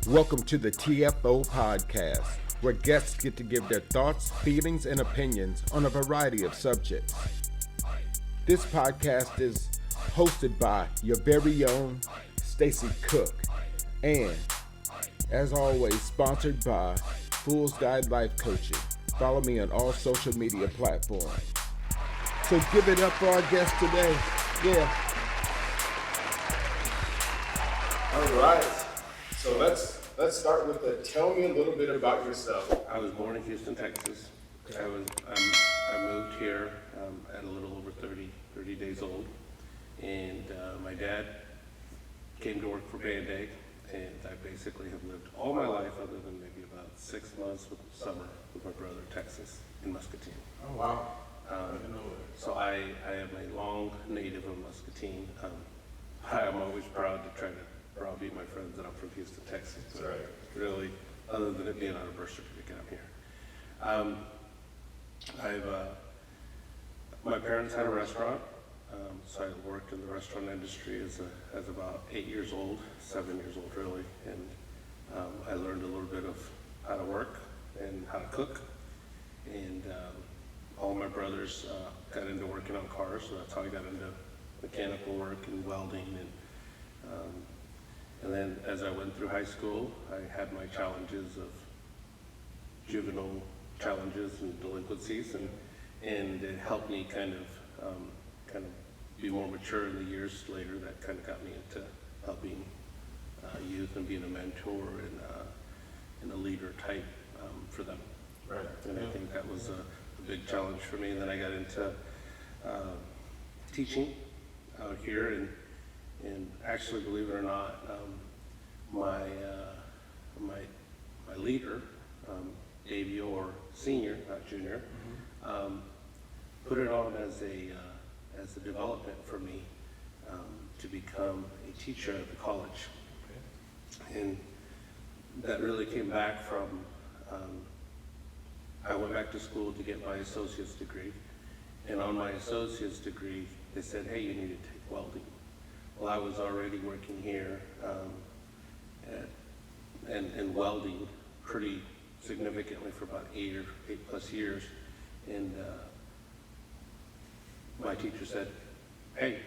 Welcome to the TFO podcast, where guests get to give their thoughts, feelings, and opinions on a variety of subjects. This podcast is hosted by your very own Stacy Cook, and as always, sponsored by Fool's Guide Life Coaching. Follow me on all social media platforms. So give it up for our guest today. Yeah. All right. So let's start with tell me a little bit about yourself. I was born in Houston, Texas. I moved here at a little over 30 days old, and my dad came to work for Band-Aid, and I basically have lived all my life, other than maybe about 6 months with the summer, with my brother in Texas, in Muscatine. Oh wow! So I am a long native of Muscatine. I am always proud to try to browbeat my friends that I'm from Houston, Texas. That's right. Really, other than it being on a birth certificate, I'm here. My parents had a restaurant, so I worked in the restaurant industry as about 8 years old, 7 years old really, and I learned a little bit of how to work and how to cook, and all my brothers got into working on cars, so that's how I got into mechanical work and welding, and then as I went through high school, I had my challenges of juvenile challenges and delinquencies, and it helped me kind of be more mature in the years later. That kind of got me into helping youth and being a mentor and a leader type for them. Right. And I think that was a big challenge for me. And then I got into teaching out here, and actually, believe it or not, my leader, Dave Yore Senior, not Junior, put it on as a development for me to become a teacher at the college, and that really came back from. I went back to school to get my associate's degree, and on my associate's degree, they said, "Hey, you need to take welding." Well, I was already working here and welding pretty significantly for about 8+ years, and my teacher said, "Hey,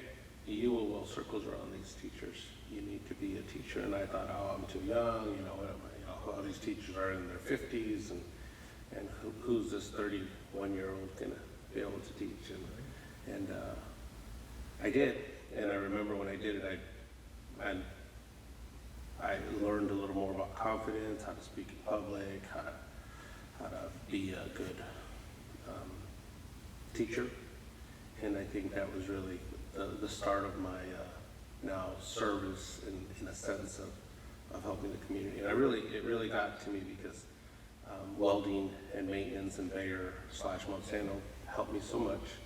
you will weld circles around these teachers. You need to be a teacher." And I thought, "Oh, I'm too young. All these teachers are in their 50s, and who's this 31-year-old gonna be able to teach?" And I did. And I remember when I did it, I learned a little more about confidence, how to speak in public, how to be a good teacher. And I think that was really the start of my now service in a sense of helping the community. And it really got to me because welding and maintenance and Bayer/Monsanto helped me so much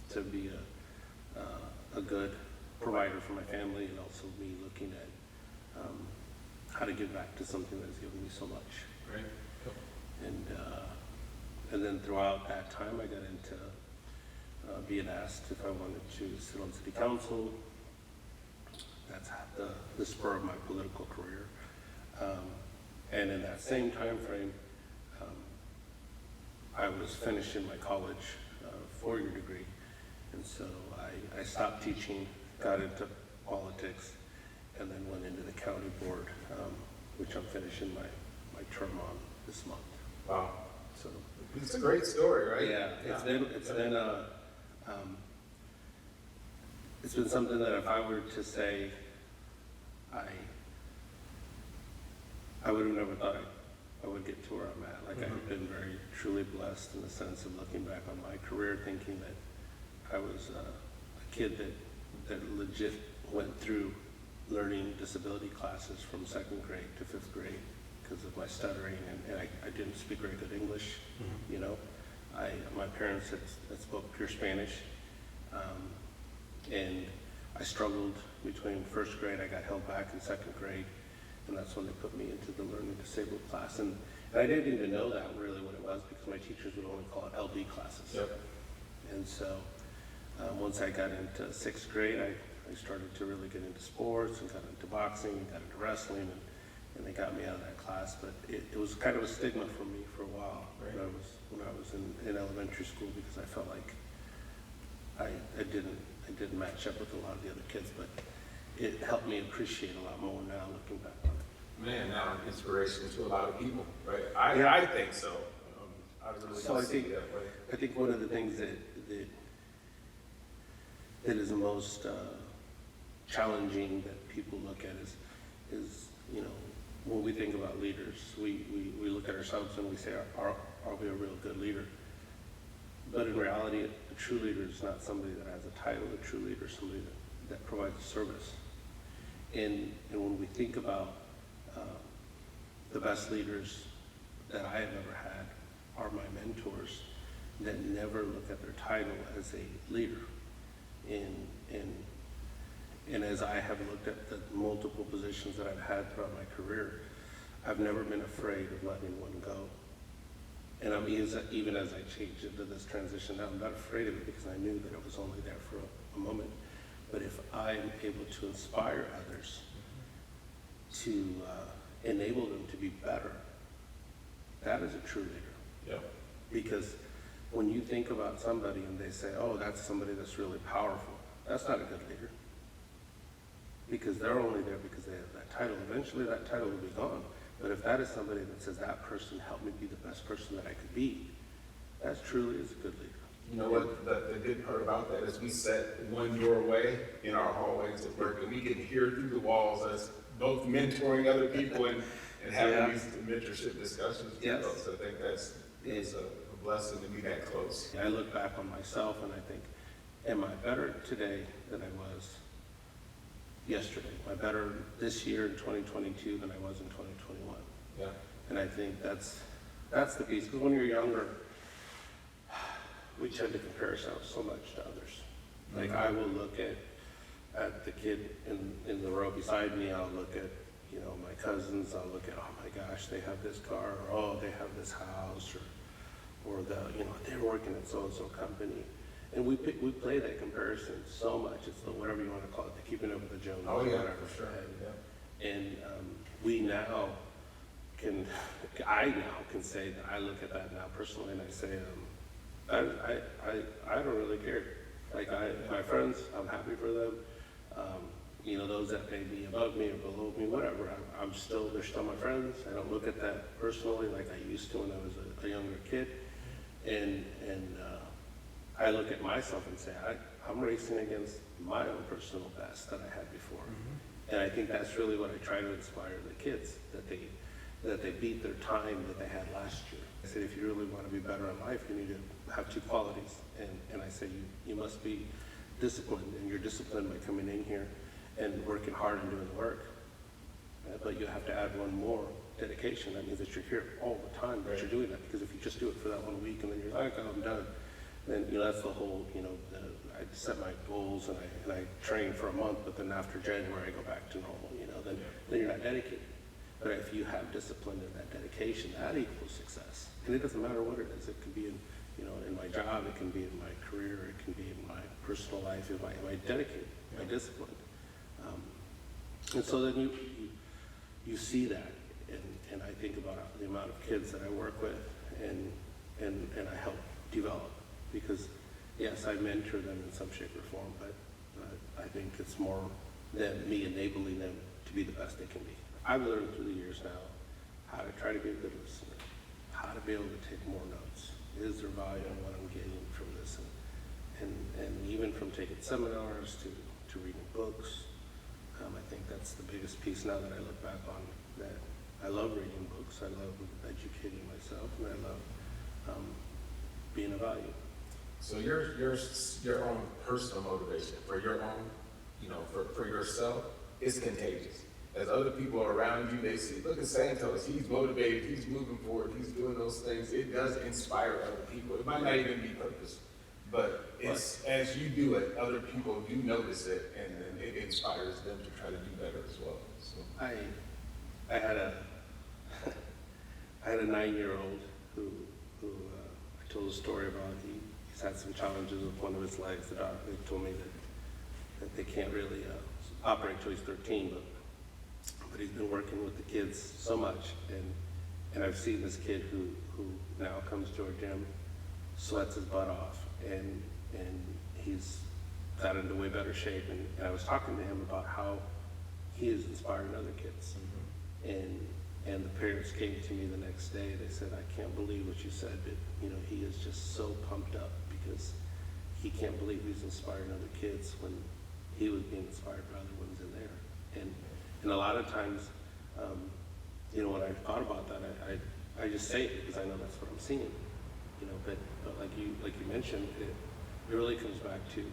to be a good provider for my family, and also me looking at how to give back to something that's given me so much. Right. Cool. And then throughout that time, I got into being asked if I wanted to sit on city council. That's the spur of my political career. And in that same time frame, I was finishing my college 4-year degree, and so I stopped teaching, got into politics, and then went into the county board, which I'm finishing my term on this month. Wow. So It's a great story, right? yeah, it's been something that if I were to say, I would have never thought I would get to where I'm at. Like, I've been very truly blessed in the sense of looking back on my career, thinking that I was a kid that legit went through learning disability classes from 2nd grade to 5th grade because of my stuttering, and I didn't speak very good English. My parents had spoke pure Spanish, and I struggled between 1st grade. I got held back in 2nd grade, and that's when they put me into the learning disabled class, and I didn't even know that really what it was, because my teachers would only call it LD classes. Yep. And so once I got into 6th grade, I started to really get into sports and got into boxing and got into wrestling, and they got me out of that class. But it was kind of a stigma for me for a while Right. when I was in elementary school, because I felt like I didn't match up with a lot of the other kids. But it helped me appreciate a lot more now looking back on it. Man, now an inspiration to a lot of people, right? I think so. I really So don't I see think, it that way. I think one of the things that is the most challenging that people look at is when we think about leaders, we look at ourselves and we say, are we a real good leader? But in reality, a true leader is not somebody that has a title. A true leader is somebody that provides a service. And when we think about the best leaders that I have ever had are my mentors that never look at their title as a leader. And as I have looked at the multiple positions that I've had throughout my career, I've never been afraid of letting one go. And even as I changed into this transition now, I'm not afraid of it, because I knew that it was only there for a moment. But if I am able to inspire others to enable them to be better, that is a true leader. Yeah. Because when you think about somebody and they say, oh, that's somebody that's really powerful, that's not a good leader. Because they're only there because they have that title. Eventually that title will be gone. But if that is somebody that says, that person helped me be the best person that I could be, that truly is a good leader. You know what, the good part about that is we set one door away in our hallways at work, and we can hear through the walls as both mentoring other people and having these mentorship discussions. Yes. So I think that's a blessing to be that close. I look back on myself and I think, am I better today than I was yesterday? Am I better this year in 2022 than I was in 2021? Yeah. And I think that's the piece, because when you're younger, we tend to compare ourselves so much to others. Like, I will look at the kid in the row beside me, I'll look at, my cousins, I'll look at, oh my gosh, they have this car, or oh, they have this house, or they're working at so-and-so company. And we play that comparison so much. It's the whatever you want to call it, the keeping up with the Joneses. Oh yeah, whatever. for sure. And we now I now can say that I look at that now personally and I say, I don't really care. Like, my friends, I'm happy for them. Those that may be above me or below me, whatever, they're still my friends. I don't look at that personally like I used to when I was a younger kid. And I look at myself and say, I'm racing against my own personal best that I had before. Mm-hmm. And I think that's really what I try to inspire the kids, that they beat their time that they had last year. I said, if you really want to be better in life, you need to have two qualities. And I say, you must be disciplined, and you're disciplined by coming in here and working hard and doing the work. But you have to add one more, dedication. That means that you're here all the time, but you're doing that, because if you just do it for that 1 week and then you're like, oh, I'm done, then that's the whole, I set my goals and I train for a month, but then after January I go back to normal, then you're not dedicated. But if you have discipline and that dedication, that equals success. And it doesn't matter what it is. It can be in my job, it can be in my career, it can be in my personal life. Am I dedicated? Am I disciplined? And so then you see that, and I think about the amount of kids that I work with and I help develop, because yes, I mentor them in some shape or form, but I think it's more than me enabling them to be the best they can be. I've learned through the years now how to try to be a good listener, how to be able to take more notes. Is there value in what I'm getting from this? And even from taking seminars to reading books, I think that's the biggest piece now that I look back on, that I love reading books, I love educating myself, and I love being of value. So your own personal motivation for your own, for yourself is contagious. As other people are around you, they see, look at Santos, he's motivated, he's moving forward, he's doing those things. It does inspire other people. It might not even be purpose, but it's as you do it, other people do notice it, and then it inspires them to try to do better as well. So I had a 9-year-old who I told a story about. He's had some challenges with one of his legs. The doctor told me that they can't really operate until he's 13, but he's been working with the kids so much, and I've seen this kid who now comes to our gym, sweats his butt off, and he's got into way better shape. And I was talking to him about how he is inspiring other kids. And the parents came to me the next day. They said, I can't believe what you said, but he is just so pumped up because he can't believe he's inspiring other kids when he was being inspired by other ones in there. And a lot of times, when I thought about that, I just say it because I know that's what I'm seeing. But like you mentioned, it really comes back to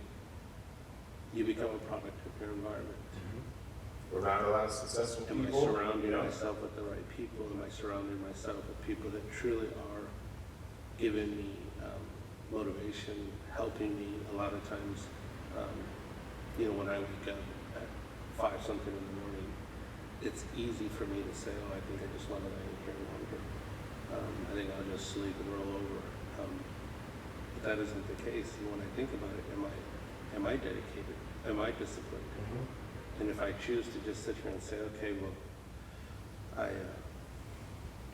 you become a product of your environment. Around a lot of successful Am people. I surrounding myself with the right people? Am I surrounding myself with people that truly are giving me motivation, helping me? A lot of times, when I wake up at 5 something in the morning, it's easy for me to say, oh, I think I just want to lay in here longer. I think I'll just sleep and roll over. But that isn't the case. When I think about it, am I dedicated? Am I disciplined? And if I choose to just sit here and say, okay, well,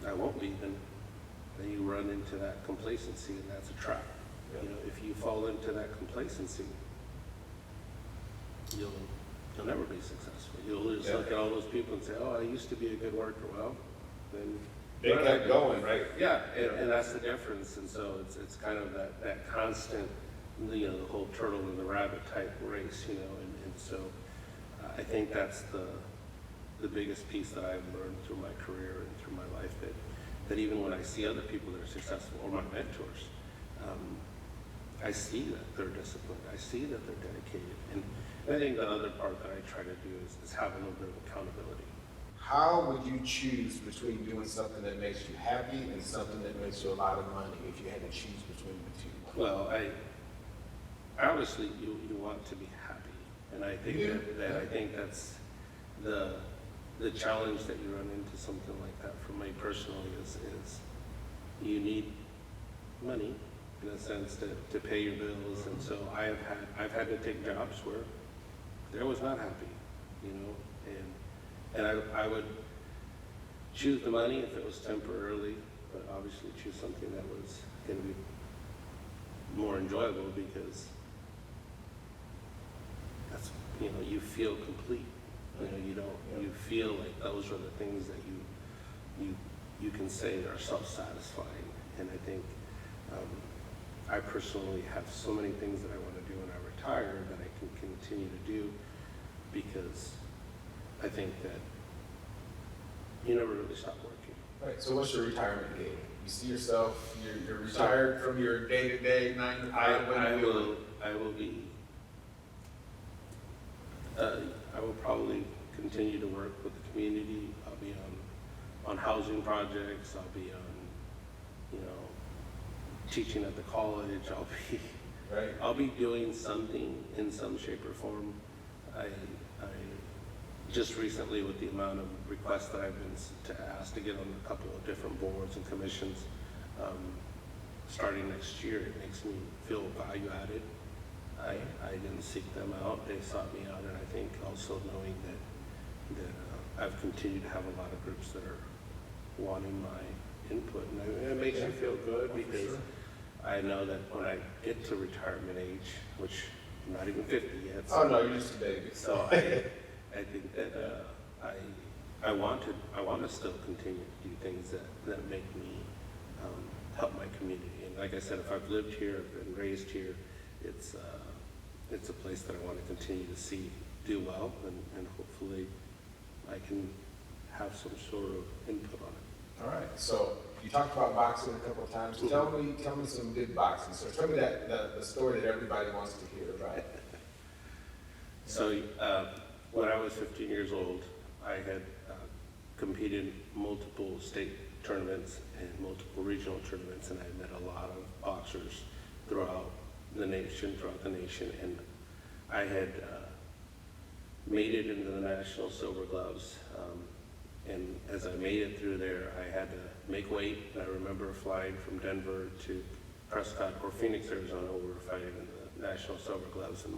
I won't be, then you run into that complacency, and that's a trap. Yeah. If you fall into that complacency, you'll never be successful. You'll just look at all those people and say, oh, I used to be a good worker. Well, then They kept going, right? yeah, and that's the difference. And so it's kind of that constant, the whole turtle and the rabbit type race, and so I think that's the biggest piece that I've learned through my career and through my life, that even when I see other people that are successful, or my mentors, I see that they're disciplined. I see that they're dedicated. And I think the other part that I try to do is have a little bit of accountability. How would you choose between doing something that makes you happy and something that makes you a lot of money if you had to choose between the two? Well, I obviously you want to be happy, and I think I think that's the challenge that you run into something like that. For me personally, is you need money in a sense to pay your bills, and so I've had to take jobs where I was not happy, and I would choose the money if it was temporarily, but obviously choose something that was going to be more enjoyable, because that's, you feel complete. You feel like those are the things that you can say are self-satisfying. And I think I personally have so many things that I want to do when I retire that I can continue to do, because I think that you never really stop working. Right. So what's your retirement game? You see yourself, you're retired from your day-to-day 9 to 5. I will probably continue to work with the community. I'll be on housing projects. I'll be on, teaching at the college. I'll be doing something in some shape or form. I just recently, with the amount of requests that I've been asked to get on a couple of different boards and commissions, starting next year, it makes me feel value added. I didn't seek them out; they sought me out, and I think also knowing that I've continued to have a lot of groups that are wanting my input, and it makes me feel good, because I know that when I get to retirement age, which I'm not even 50 yet. So, oh no, you're just a baby. So I think that I want to still continue to do things that make me help my community. And like I said, if I've lived here, been raised here, it's a place that I want to continue to see do well, and hopefully I can have some sort of input on it. All right. So you talked about boxing a couple of times. Tell me some good boxing. So tell me the story that everybody wants to hear, right? So when I was 15 years old, I had competed in multiple state tournaments and multiple regional tournaments, and I met a lot of boxers throughout the nation, and I had made it into the national silver gloves. And as I made it through there, I had to make weight. And I remember flying from Denver to Prescott or Phoenix, Arizona, where we were fighting in the national silver gloves. And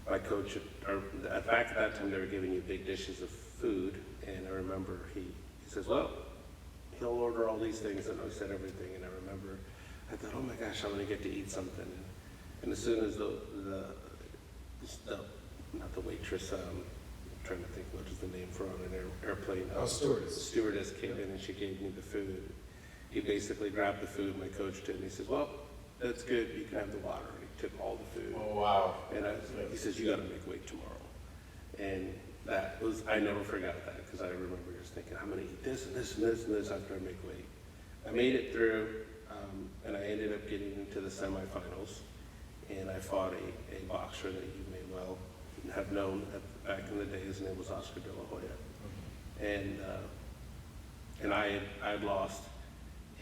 my coach, at that time, they were giving you big dishes of food. And I remember remember he says, well, he'll order all these things, and I said everything, and I remember, I thought, oh my gosh, I'm gonna get to eat something. And as soon as the not the waitress, I'm trying to think what is the name for on an airplane. Stewardess. Stewardess came in and she gave me the food. He basically grabbed the food, my coach did, and he says, well, that's good, you can have the water. And he took all the food. Oh, wow. And he says, you gotta make weight tomorrow. And that was, I never forgot that, because I remember just thinking, I'm gonna eat this and this and this and this after I make weight. I made it through, and I ended up getting into the semifinals, and I fought a boxer that you may well have known back in the day. His name was Oscar De La Hoya. And I had lost,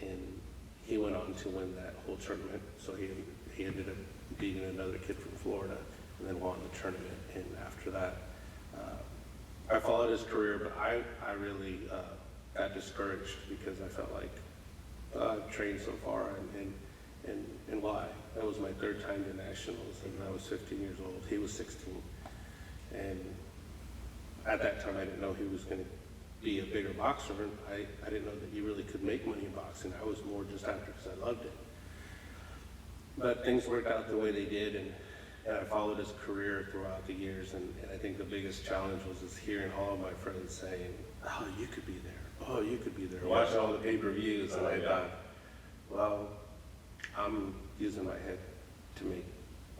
and he went on to win that whole tournament. So he ended up beating another kid from Florida and then won the tournament. And after that, I followed his career, but I really got discouraged because I felt like I've trained so far, and why? That was my third time to nationals, and I was 15 years old. He was 16. And at that time, I didn't know he was going to be a bigger boxer. And I didn't know that you really could make money in boxing. I was more just after because I loved it. But things worked out the way they did, and I followed his career throughout the years. And I think the biggest challenge was hearing all of my friends saying, oh, you could be there. Oh, you could be there. Watching all the pay-per-views, and I thought, well, I'm using my head to make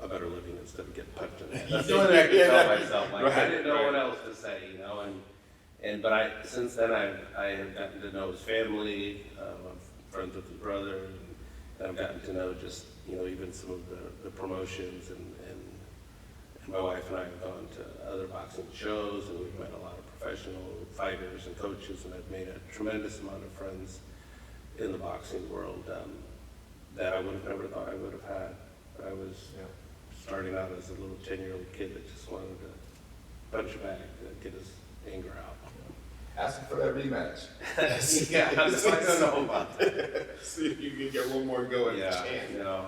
a better living instead of get punched in the head. That's the only thing I could tell myself. Like, I didn't know what else to say, you know. But since then I have gotten to know his family. I'm friends with his brother, and I've gotten to know just, you know, even some of the promotions, and my wife and I have gone to other boxing shows, and we've met a lot of professional fighters and coaches, and I've made a tremendous amount of friends in the boxing world that I would have never thought I would have had. I was starting out as a little 10-year-old kid that just wanted to punch a bag to get his anger out. Asking for that rematch. Yeah, I don't know about that. See if you can get one more go at the Yeah, chance. you know.